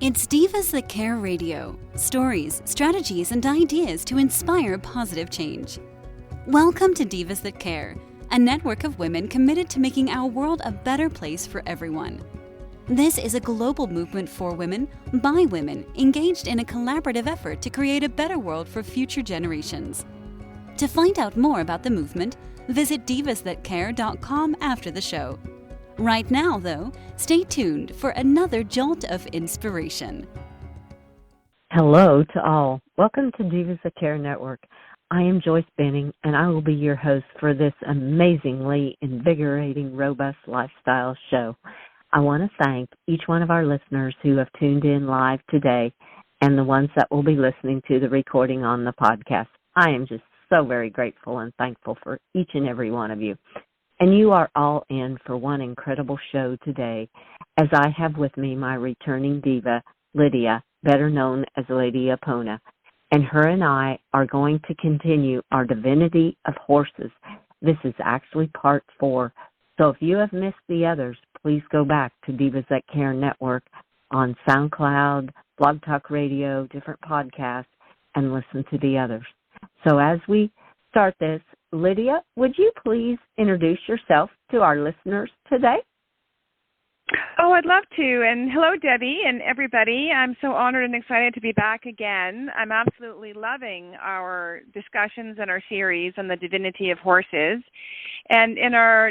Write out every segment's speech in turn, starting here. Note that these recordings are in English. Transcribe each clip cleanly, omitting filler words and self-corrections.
It's Divas That Care Radio. Stories, strategies, and ideas to inspire positive change. Welcome to Divas That Care, a network of women committed to making our world a better place for everyone. This is a global movement for women, by women, engaged in a collaborative effort to create a better world for future generations. To find out more about the movement, visit divasthatcare.com after the show. Right now, though, stay tuned for another jolt of inspiration. Hello to all. Welcome to Divas That Care Network. I am Joyce Benning, and I will be your host for this amazingly invigorating, robust lifestyle show. I want to thank each one of our listeners who have tuned in live today and the ones that will be listening to the recording on the podcast. I am just so very grateful and thankful for each and every one of you. And you are all in for one incredible show today, as I have with me my returning diva, Lidia, better known as Lady Apona. And her and I are going to continue our Divinity of Horses. This is actually part 4. So if you have missed the others, please go back to Divas That Care Network on SoundCloud, Blog Talk Radio, different podcasts, and listen to the others. So as we start this, Lidia, would you please introduce yourself to our listeners today? Oh, I'd love to. And hello, Debbie and everybody. I'm so honored and excited to be back again. I'm absolutely loving our discussions and our series on the divinity of horses. And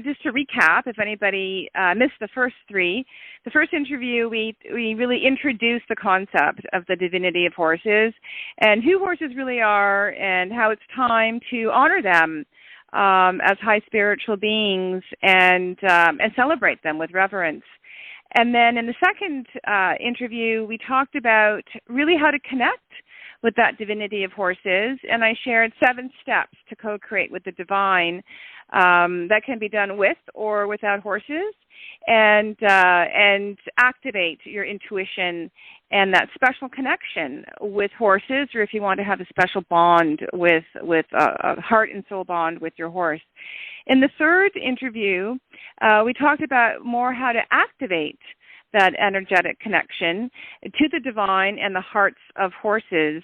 just to recap, if anybody missed the first 3, the first interview, we really introduced the concept of the divinity of horses and who horses really are and how it's time to honor them as high spiritual beings and celebrate them with reverence. And then in the second interview, we talked about really how to connect with that divinity of horses, and I shared 7 steps to co-create with the divine that can be done with or without horses, and activate your intuition and that special connection with horses, or if you want to have a special bond with a heart and soul bond with your horse. In the third interview, we talked about more how to activate that energetic connection to the divine and the hearts of horses,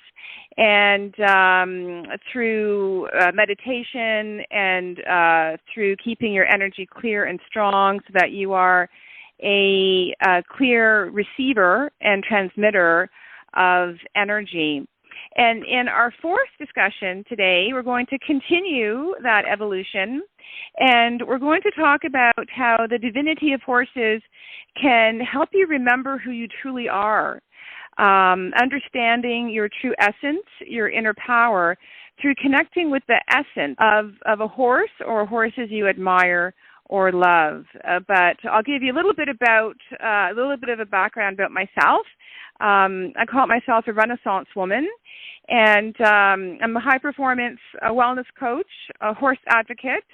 and through meditation and through keeping your energy clear and strong so that you are a clear receiver and transmitter of energy. And in our fourth discussion today, we're going to continue that evolution, and we're going to talk about how the divinity of horses can help you remember who you truly are, understanding your true essence, your inner power, through connecting with the essence of a horse or horses you admire or love. But I'll give you a little bit of a background about myself. I call myself a Renaissance woman, and I'm a high-performance wellness coach, a horse advocate,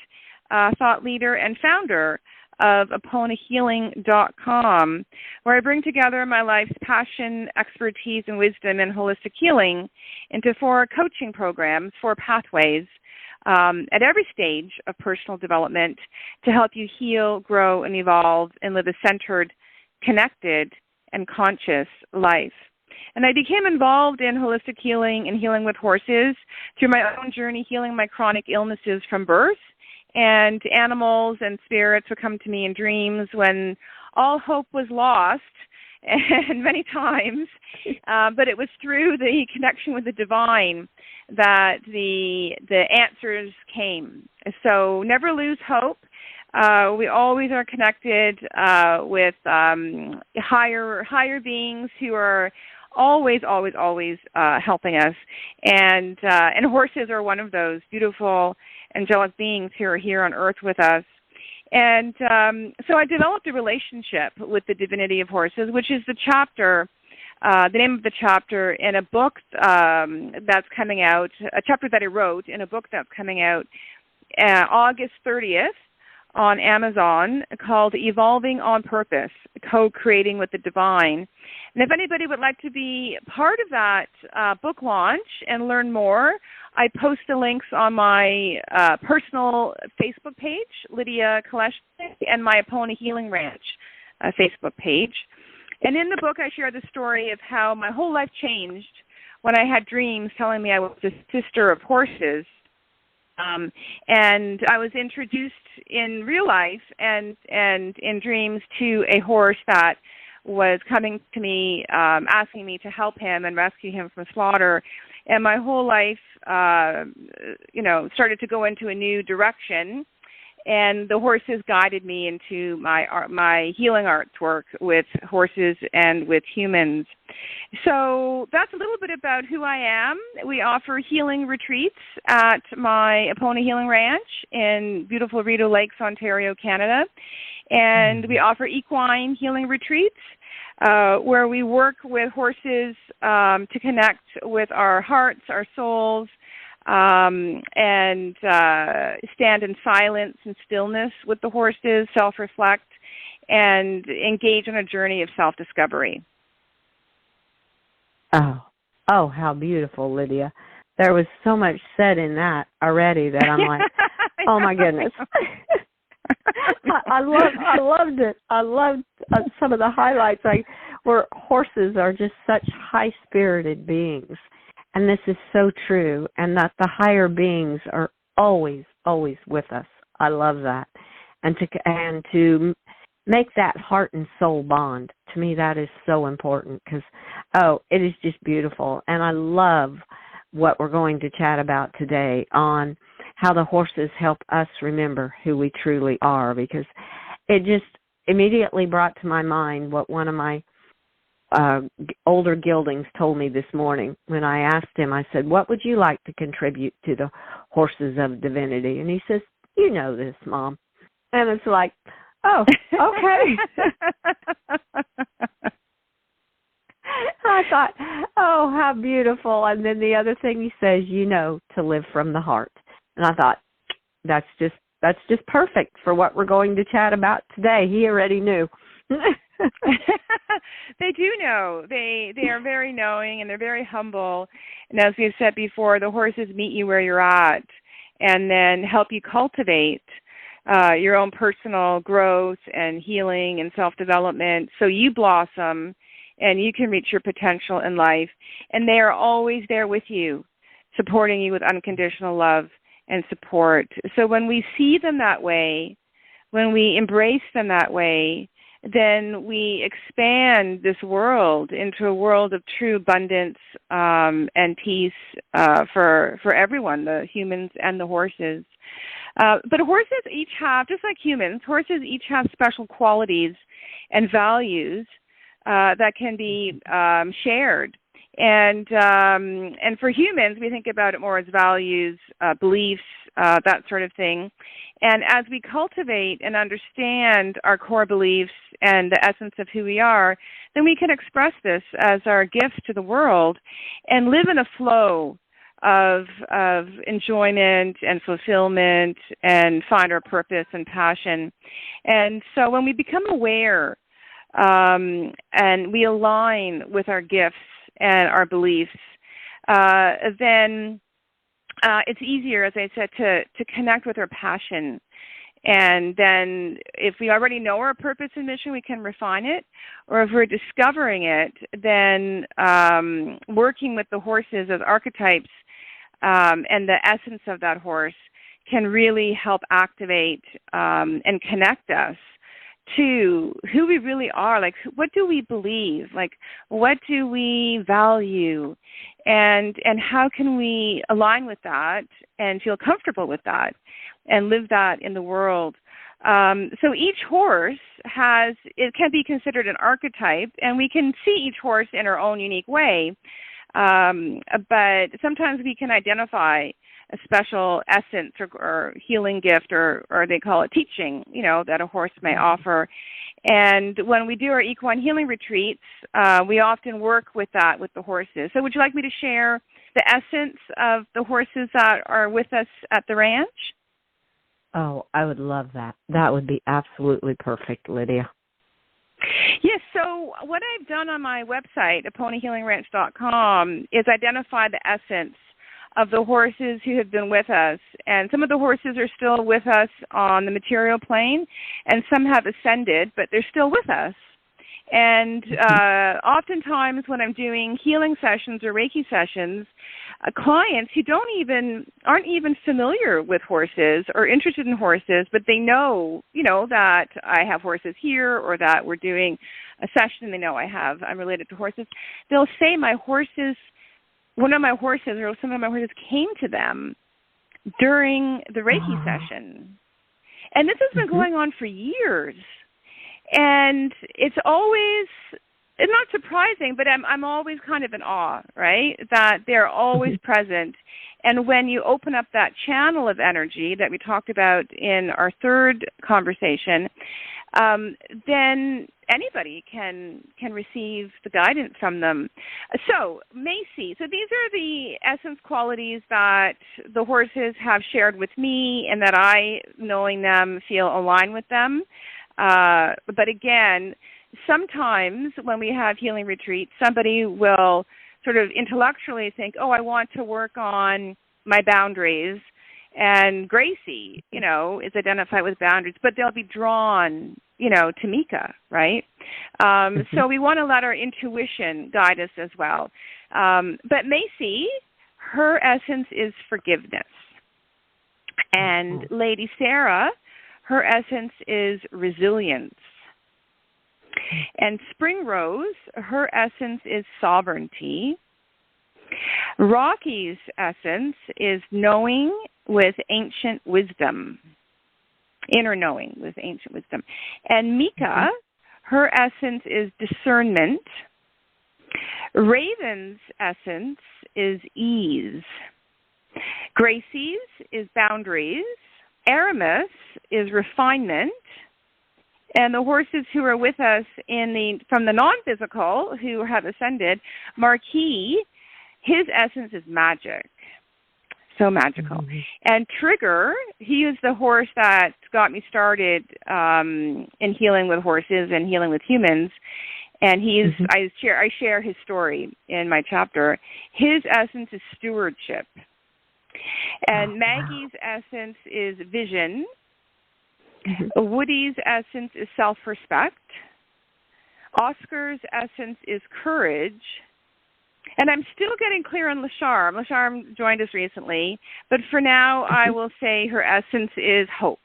thought leader, and founder of AponaHealing.com, where I bring together my life's passion, expertise, and wisdom in holistic healing into 4 coaching programs, 4 pathways, at every stage of personal development to help you heal, grow, and evolve and live a centered, connected, and conscious life. And I became involved in holistic healing and healing with horses through my own journey, healing my chronic illnesses from birth. And animals and spirits would come to me in dreams when all hope was lost, and many times. But it was through the connection with the divine that the answers came. So never lose hope. We always are connected with higher beings who are always helping us, and horses are one of those beautiful angelic beings who are here on earth with us. And so I developed a relationship with the divinity of horses, which is the name of the chapter in a book that's coming out, a chapter that I wrote in a book that's coming out August 30th on Amazon, called Evolving on Purpose, Co-Creating with the Divine. And if anybody would like to be part of that book launch and learn more, I post the links on my personal Facebook page, Lidia Kuleshnyk, and my Apona Healing Ranch Facebook page. And in the book, I share the story of how my whole life changed when I had dreams telling me I was a sister of horses. And I was introduced in real life and in dreams to a horse that was coming to me, asking me to help him and rescue him from slaughter. And my whole life, started to go into a new direction. And the horses guided me into my healing arts work with horses and with humans. So that's a little bit about who I am. We offer healing retreats at my Apona Healing Ranch in beautiful Rideau Lakes, Ontario, Canada. And we offer Equine Healing Retreats, where we work with horses to connect with our hearts, our souls, and stand in silence and stillness with the horses, self-reflect, and engage on a journey of self-discovery. Oh, how beautiful, Lydia. There was so much said in that already that I'm like, oh my goodness. I loved it. I loved some of the highlights, like where horses are just such high-spirited beings. And this is so true, and that the higher beings are always, always with us. I love that. And to make that heart and soul bond, to me that is so important because, it is just beautiful. And I love what we're going to chat about today on how the horses help us remember who we truly are, because it just immediately brought to my mind what one of my older geldings told me this morning when I asked him. I said, what would you like to contribute to the horses of Divinity? And he says, you know this, Mom. And it's like, oh, okay. I thought, oh, how beautiful. And then the other thing he says, to live from the heart. And I thought, that's just perfect for what we're going to chat about today. He already knew. They do know. They are very knowing, and they're very humble. And as we've said before, the horses meet you where you're at and then help you cultivate your own personal growth and healing and self-development so you blossom and you can reach your potential in life. And they are always there with you, supporting you with unconditional love and support. So when we see them that way, when we embrace them that way, then we expand this world into a world of true abundance and peace for everyone, the humans and the horses. But horses each have, just like humans, horses each have special qualities and values that can be shared. And for humans, we think about it more as values, beliefs, that sort of thing. And as we cultivate and understand our core beliefs and the essence of who we are, then we can express this as our gift to the world and live in a flow of enjoyment and fulfillment and find our purpose and passion. And so when we become aware and we align with our gifts and our beliefs, then it's easier, as I said, to connect with our passion. And then if we already know our purpose and mission, we can refine it. Or if we're discovering it, then working with the horses as archetypes and the essence of that horse can really help activate and connect us to who we really are. Like, what do we believe? Like, what do we value? And how can we align with that and feel comfortable with that and live that in the world? So each horse it can be considered an archetype, and we can see each horse in our own unique way. But sometimes we can identify a special essence or healing gift, or they call it teaching, that a horse may offer. And when we do our Equine Healing Retreats, we often work with that with the horses. So would you like me to share the essence of the horses that are with us at the ranch? Oh, I would love that. That would be absolutely perfect, Lydia. Yes, so what I've done on my website, AponaHealingRanch.com, is identify the essence of the horses who have been with us. And some of the horses are still with us on the material plane, and some have ascended, but they're still with us. And oftentimes when I'm doing healing sessions or Reiki sessions, clients who aren't even familiar with horses or interested in horses, but they know, that I have horses here or that we're doing a session. They know I'm related to horses. They'll say one of my horses or some of my horses came to them during the Reiki session. And this has been going on for years. And it's not surprising, but I'm always kind of in awe, right, that they're always present. And when you open up that channel of energy that we talked about in our third conversation, then anybody can receive the guidance from them. So, Macy, these are the essence qualities that the horses have shared with me and that I, knowing them, feel aligned with them. But again, sometimes when we have healing retreats, somebody will sort of intellectually think, I want to work on my boundaries. And Gracie, is identified with boundaries, but they'll be drawn, to Mika, right? So we want to let our intuition guide us as well. But Macy, her essence is forgiveness. And Lady Sarah, her essence is resilience. And Spring Rose, her essence is sovereignty. Rocky's essence is knowing with ancient wisdom, inner knowing with ancient wisdom. And Mika, her essence is discernment. Raven's essence is ease. Gracie's is boundaries. Aramis is refinement. And the horses who are with us from the non-physical who have ascended, Marquis, his essence is magic. So magical. And Trigger, he is the horse that got me started in healing with horses and healing with humans. And I share his story in my chapter. His essence is stewardship. And Maggie's essence is vision. Woody's essence is self-respect. Oscar's essence is courage. And I'm still getting clear on LaCharme. LaCharme joined us recently, but for now I will say her essence is hope.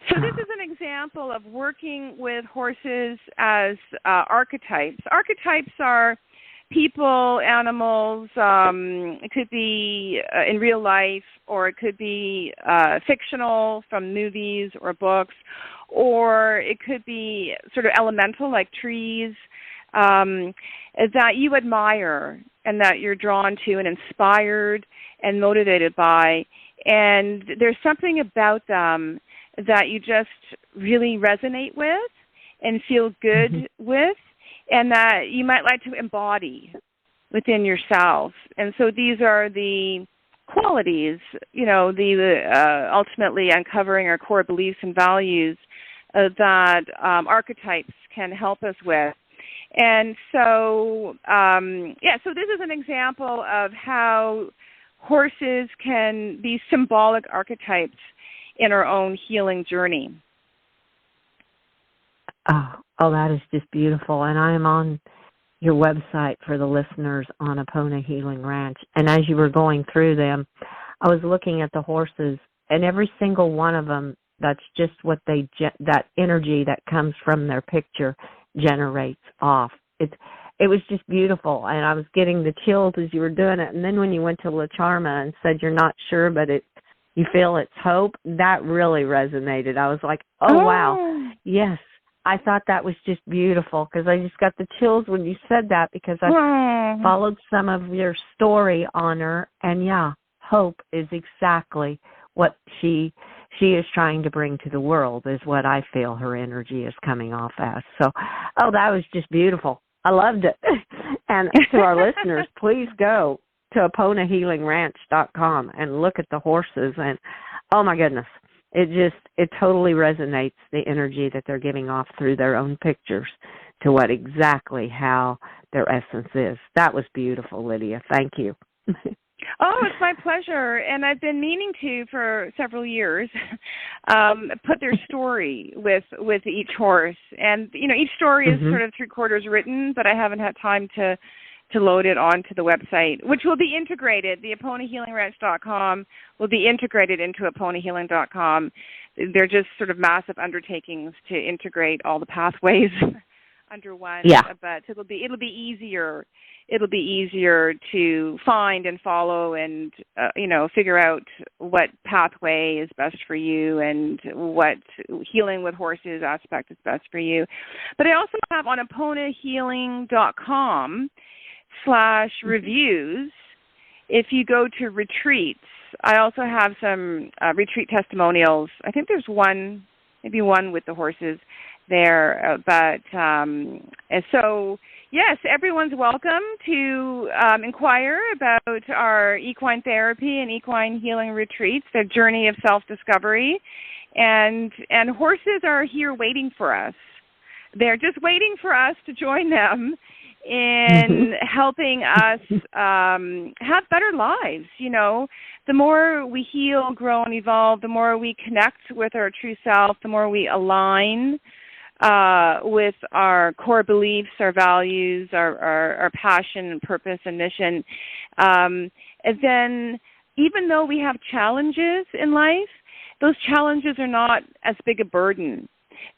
So this is an example of working with horses as archetypes. Archetypes are people, animals. It could be in real life, or it could be fictional from movies or books, or it could be sort of elemental like trees. That you admire and that you're drawn to and inspired and motivated by. And there's something about them that you just really resonate with and feel good with, and that you might like to embody within yourself. And so these are the qualities, ultimately uncovering our core beliefs and values that archetypes can help us with. And so, so this is an example of how horses can be symbolic archetypes in our own healing journey. Oh, that is just beautiful. And I am on your website for the listeners on Apona Healing Ranch. And as you were going through them, I was looking at the horses, and every single one of them, that's just what that energy that comes from their picture generates off. It was just beautiful, and I was getting the chills as you were doing it. And then when you went to LaCharme and said you're not sure, but you feel it's hope, that really resonated. I was like, oh, wow, yes. I thought that was just beautiful, because I just got the chills when you said that, because I followed some of your story on her, and yeah, hope is exactly what she is trying to bring to the world, is what I feel her energy is coming off as. So, that was just beautiful. I loved it. And to our listeners, please go to AponaHealingRanch.com and look at the horses. And, oh, my goodness, it totally resonates, the energy that they're giving off through their own pictures to what exactly how their essence is. That was beautiful, Lydia. Thank you. Oh, it's my pleasure. And I've been meaning to for several years put their story with each horse. And, each story is sort of three-quarters written, but I haven't had time to load it onto the website, which will be integrated. The AponaHealingRanch.com will be integrated into AponaHealing.com. They're just sort of massive undertakings to integrate all the pathways under one. Yeah. But it'll be easier. It'll be easier to find and follow and, figure out what pathway is best for you and what healing with horses aspect is best for you. But I also have on AponaHealing.com/reviews, if you go to retreats, I also have some retreat testimonials. I think there's maybe one with the horses there. So, yes, everyone's welcome to inquire about our equine therapy and equine healing retreats, their journey of self-discovery. And horses are here waiting for us. They're just waiting for us to join them in helping us have better lives. The more we heal, grow, and evolve, the more we connect with our true self, the more we align with our core beliefs, our values, our passion and purpose and mission. And then even though we have challenges in life, those challenges are not as big a burden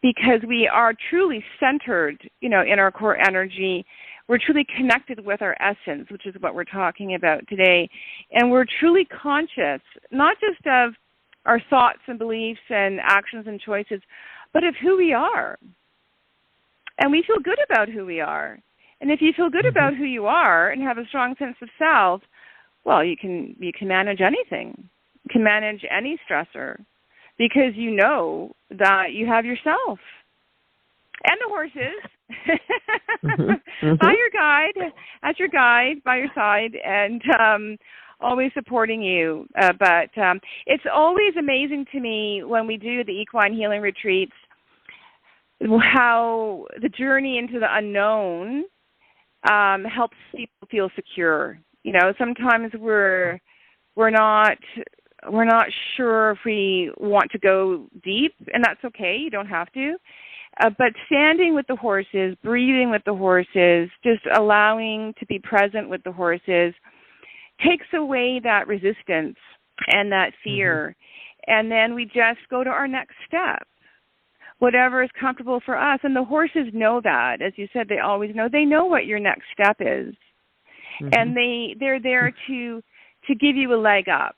because we are truly centered, in our core energy. We're truly connected with our essence, which is what we're talking about today. And we're truly conscious, not just of our thoughts and beliefs and actions and choices, but of who we are. And we feel good about who we are. And if you feel good about who you are and have a strong sense of self, well, you can manage anything. You can manage any stressor because you know that you have yourself and the horses by your guide, as your guide, by your side, and always supporting you. But it's always amazing to me when we do the Equine Healing Retreats how the journey into the unknown helps people feel secure. Sometimes we're not sure if we want to go deep, and that's okay. You don't have to. But standing with the horses, breathing with the horses, just allowing to be present with the horses takes away that resistance and that fear. And then we just go to our next step, whatever is comfortable for us. And the horses know that. As you said, they always know. They know what your next step is. And they're there to give you a leg up.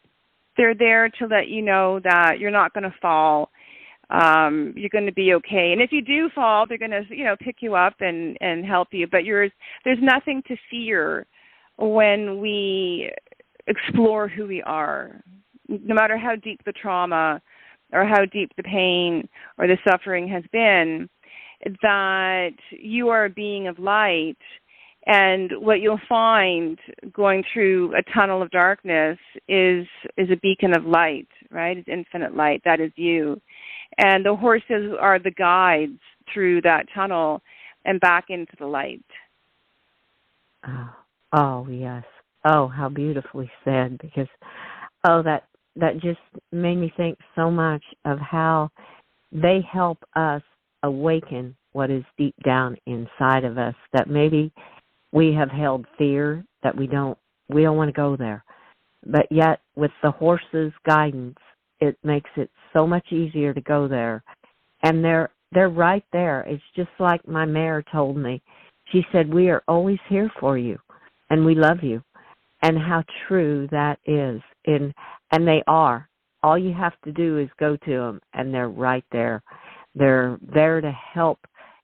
They're there to let you know that you're not going to fall. You're going to be okay. And if you do fall, they're going to, pick you up and help you. But there's nothing to fear when we explore who we are, no matter how deep the trauma or how deep the pain or the suffering has been, that you are a being of light. And what you'll find going through a tunnel of darkness is a beacon of light, right? It's infinite light. That is you. And the horses are the guides through that tunnel and back into the light. Oh yes. Oh, how beautifully said. Because, that just made me think so much of how they help us awaken what is deep down inside of us, that maybe we have held fear, that we don't want to go there. But yet with the horse's guidance, it makes it so much easier to go there. And they're right there. It's just like my mare told me. She said, "We are always here for you and we love you." And how true that is. And they are. All you have to do is go to them and they're right there. They're there to help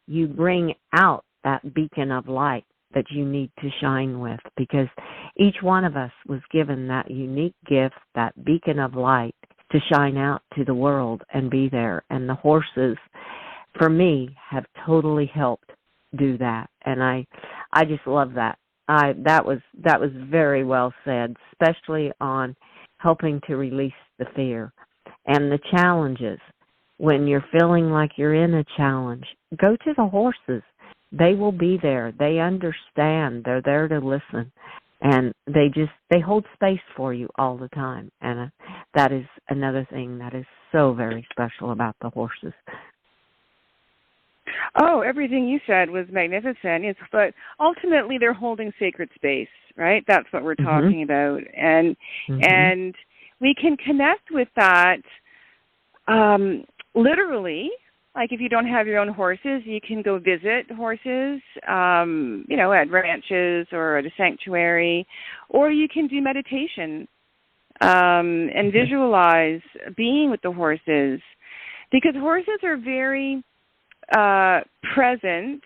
you bring out that beacon of light that you need to shine with, because each one of us was given that unique gift, that beacon of light, to shine out to the world and be there. And the horses, for me, have totally helped do that. And I just love that. That was very well said, especially on helping to release the fear and the challenges. When you're feeling like you're in a challenge, go to the horses. They will be there. They understand. They're there to listen. And they hold space for you all the time. And that is another thing that is so very special about the horses. Oh, everything you said was magnificent. Yes, but ultimately they're holding sacred space, right? That's what we're talking about. And and we can connect with that literally. Like if you don't have your own horses, you can go visit horses, at ranches or at a sanctuary, or you can do meditation and visualize being with the horses, because horses are very present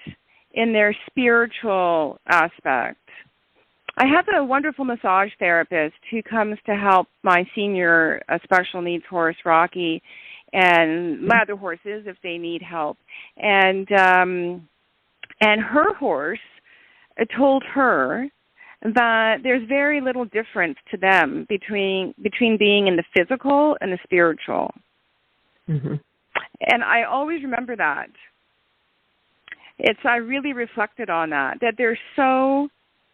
in their spiritual aspect. I have a wonderful massage therapist who comes to help my senior special needs horse, Rocky, and my other horses if they need help. And her horse told her that there's very little difference to them between being in the physical and the spiritual. And I always remember that. I really reflected on that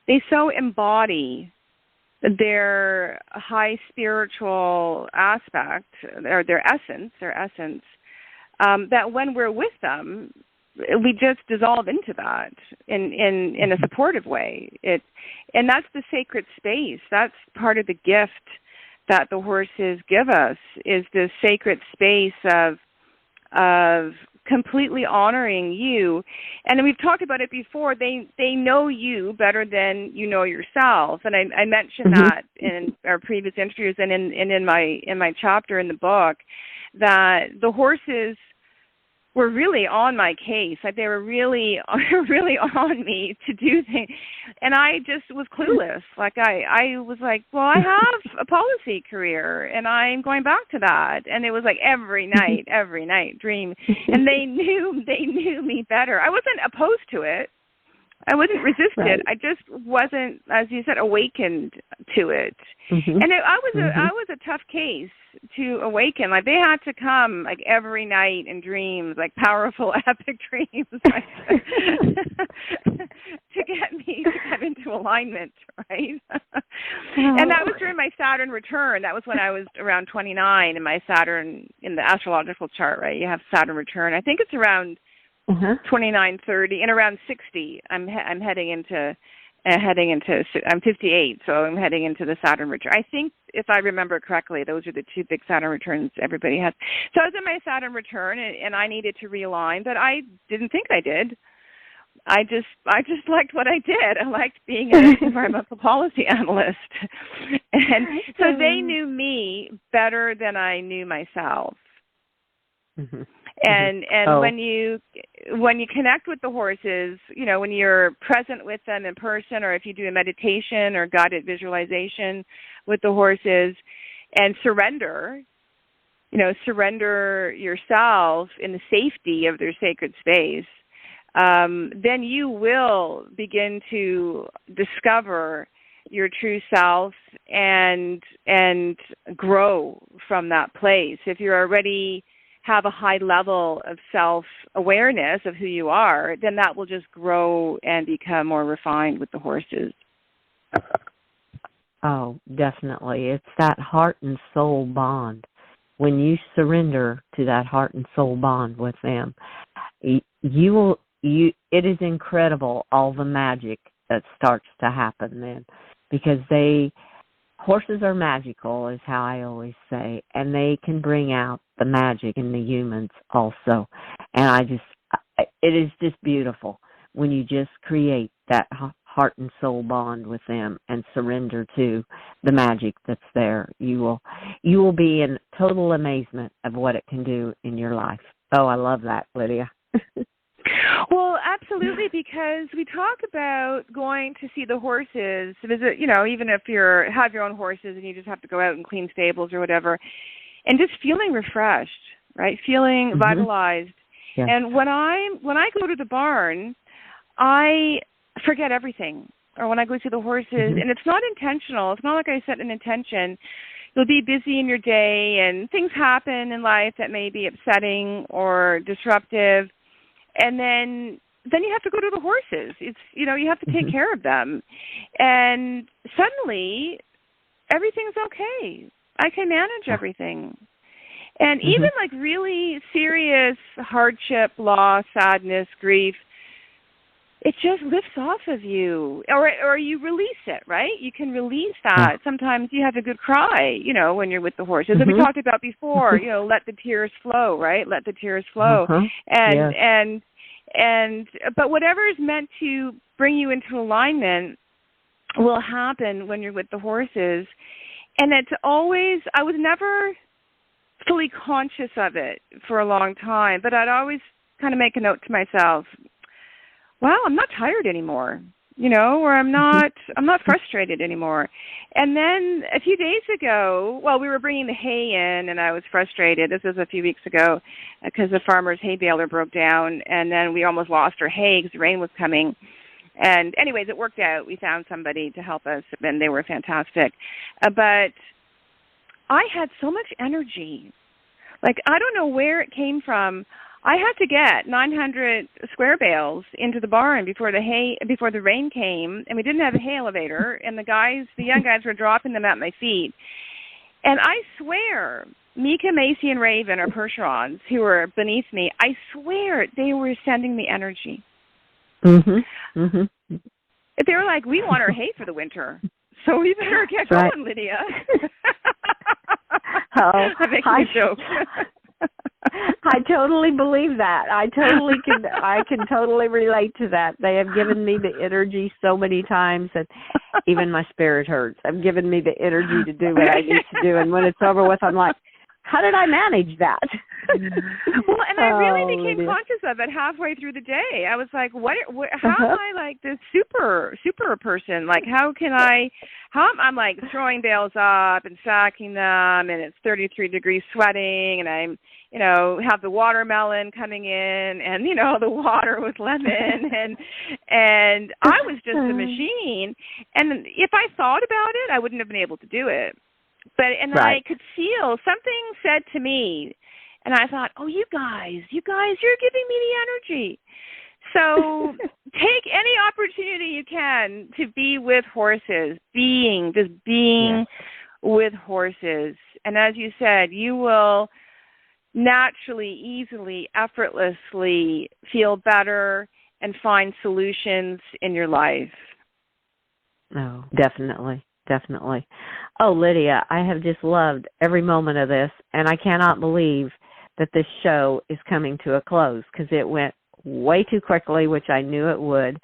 they so embody their high spiritual aspect, or their essence, that when we're with them, we just dissolve into that in a supportive way. And that's the sacred space. That's part of the gift that the horses give us, is this sacred space of completely honoring you. And we've talked about it before. They know you better than you know yourself. And I mentioned that in our previous interviews and in my chapter in the book, that the horses were really on my case. Like they were really on me to do things. And I just was clueless. Like I was like, well, I have a policy career and I'm going back to that. And it was like every night dream. And they knew me better. I wasn't opposed to it. I wasn't resisted. Right. I just wasn't, as you said, awakened to it. And I was a tough case to awaken. Like they had to come like every night in dreams, like powerful, epic dreams, like, to get me to get into alignment, right? And that was during my Saturn return. That was when I was around 29 in my Saturn, in the astrological chart, right? You have Saturn return. I think it's around 29, 30, and around 60. I'm heading into I'm 58, so I'm heading into the Saturn return. I think, if I remember correctly, those are the two big Saturn returns everybody has. So I was in my Saturn return, and I needed to realign, but I didn't think I did. I just liked what I did. I liked being an environmental policy analyst. And so they knew me better than I knew myself. And when you connect with the horses, when you're present with them in person, or if you do a meditation or guided visualization with the horses, and surrender yourself in the safety of their sacred space, then you will begin to discover your true self and grow from that place. If you're already have a high level of self-awareness of who you are, then that will just grow and become more refined with the horses. Oh, definitely. It's that heart and soul bond. When you surrender to that heart and soul bond with them, it is incredible, all the magic that starts to happen then, because horses are magical, is how I always say, and they can bring out the magic in the humans also. And it is just beautiful when you just create that heart and soul bond with them and surrender to the magic that's there. You will be in total amazement of what it can do in your life. Oh, I love that, Lidia. Well, absolutely, because we talk about going to see the horses, visit, even if you have your own horses and you just have to go out and clean stables or whatever, and just feeling refreshed, right? Feeling vitalized. Yeah. And when I go to the barn, I forget everything. Or when I go see the horses, and it's not intentional. It's not like I set an intention. You'll be busy in your day, and things happen in life that may be upsetting or disruptive. And then then you have to go to the horses. It's, you know, you have to take care of them. And suddenly, everything's okay. I can manage everything. And even like really serious hardship, loss, sadness, grief, it just lifts off of you, or you release it, right? You can release that. Sometimes you have a good cry, you know, when you're with the horses. As we talked about before, you know, let the tears flow, right? Let the tears flow. But whatever is meant to bring you into alignment will happen when you're with the horses. And it's always, I was never fully conscious of it for a long time, but I'd always kind of make a note to myself, wow, I'm not tired anymore, you know, or I'm not frustrated anymore. And then a few days ago, well, we were bringing the hay in, and I was frustrated. This was a few weeks ago because the farmer's hay baler broke down, and then we almost lost our hay because the rain was coming. And anyways, it worked out. We found somebody to help us, and they were fantastic. But I had so much energy. Like, I don't know where it came from. I had to get 900 square bales into the barn before the rain came, and we didn't have a hay elevator, and the young guys were dropping them at my feet. And I swear, Mika, Macy, and Raven are Percherons who were beneath me. I swear they were sending me energy. They were like, we want our hay for the winter, so we better get going, Lydia. I'm making a joke. I totally believe that. I can totally relate to that. They have given me the energy so many times that even my spirit hurts. They've given me the energy to do what I need to do, and when it's over with, I'm like, how did I manage that? Well, and I really became conscious of it halfway through the day. I was like, how am I like this super person? Like, I'm like throwing bales up and stacking them, and it's 33 degrees sweating, and I'm, you know, have the watermelon coming in, and, you know, the water with lemon, and I was just a machine. And if I thought about it, I wouldn't have been able to do it. I could feel something said to me, and I thought, oh, you guys, you're giving me the energy. So take any opportunity you can to be with horses, being with horses. And as you said, you will naturally, easily, effortlessly feel better and find solutions in your life. Oh, definitely. Definitely. Oh, Lydia, I have just loved every moment of this, and I cannot believe that this show is coming to a close because it went way too quickly, which I knew it would.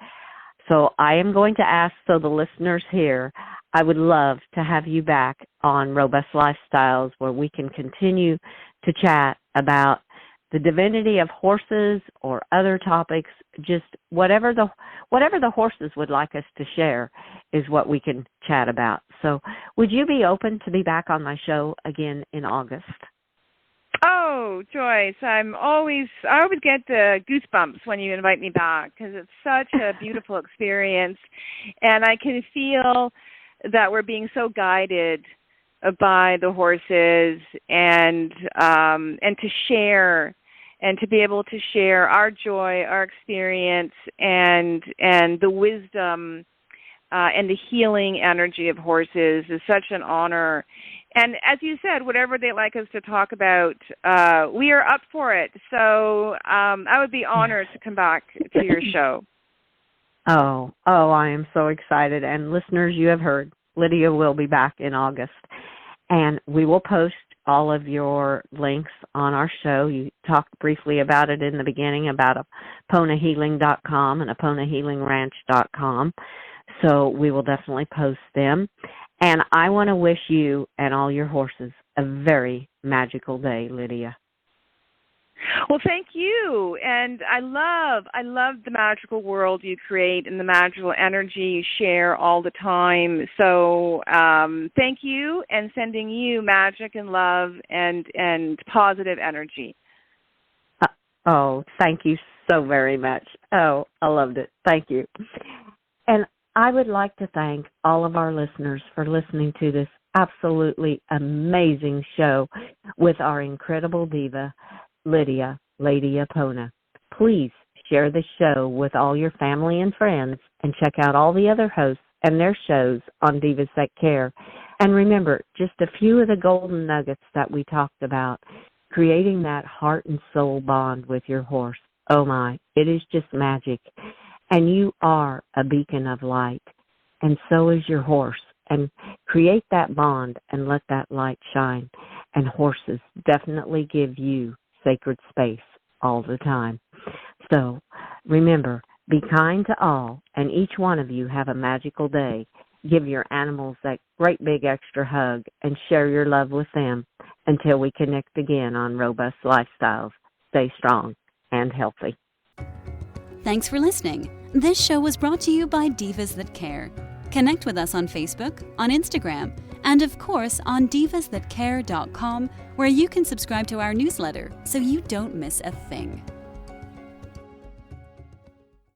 So I am going to ask, so the listeners here, I would love to have you back on Robust Lifestyles where we can continue to chat about the divinity of horses or other topics, just whatever the horses would like us to share is what we can chat about. So would you be open to be back on my show again in August? Oh, Joyce, I always get the goosebumps when you invite me back because it's such a beautiful experience, and I can feel that we're being so guided by the horses and to share and to be able to share our joy, our experience, and the wisdom and the healing energy of horses is such an honor. And as you said, whatever they'd like us to talk about, we are up for it. So I would be honored to come back to your show. Oh, I am so excited. And listeners, you have heard, Lydia will be back in August. And we will post all of your links on our show. You talked briefly about it in the beginning, about AponaHealing.com and AponaHealingRanch.com. So we will definitely post them. And I want to wish you and all your horses a very magical day, Lydia. Well, thank you. And I love the magical world you create and the magical energy you share all the time. So thank you, and sending you magic and love and positive energy. Oh, thank you so very much. Oh, I loved it. Thank you. And I would like to thank all of our listeners for listening to this absolutely amazing show with our incredible diva, Lydia, Lady Apona. Please share the show with all your family and friends, and check out all the other hosts and their shows on Divas That Care. And remember, just a few of the golden nuggets that we talked about, creating that heart and soul bond with your horse. Oh my, it is just magic. And you are a beacon of light, and so is your horse. And create that bond and let that light shine. And horses definitely give you sacred space all the time. So remember, be kind to all, and each one of you have a magical day. Give your animals that great big extra hug and share your love with them until we connect again on Robust Lifestyles. Stay strong and healthy. Thanks for listening. This show was brought to you by Divas That Care. Connect with us on Facebook, on Instagram, and of course on divasthatcare.com, where you can subscribe to our newsletter so you don't miss a thing.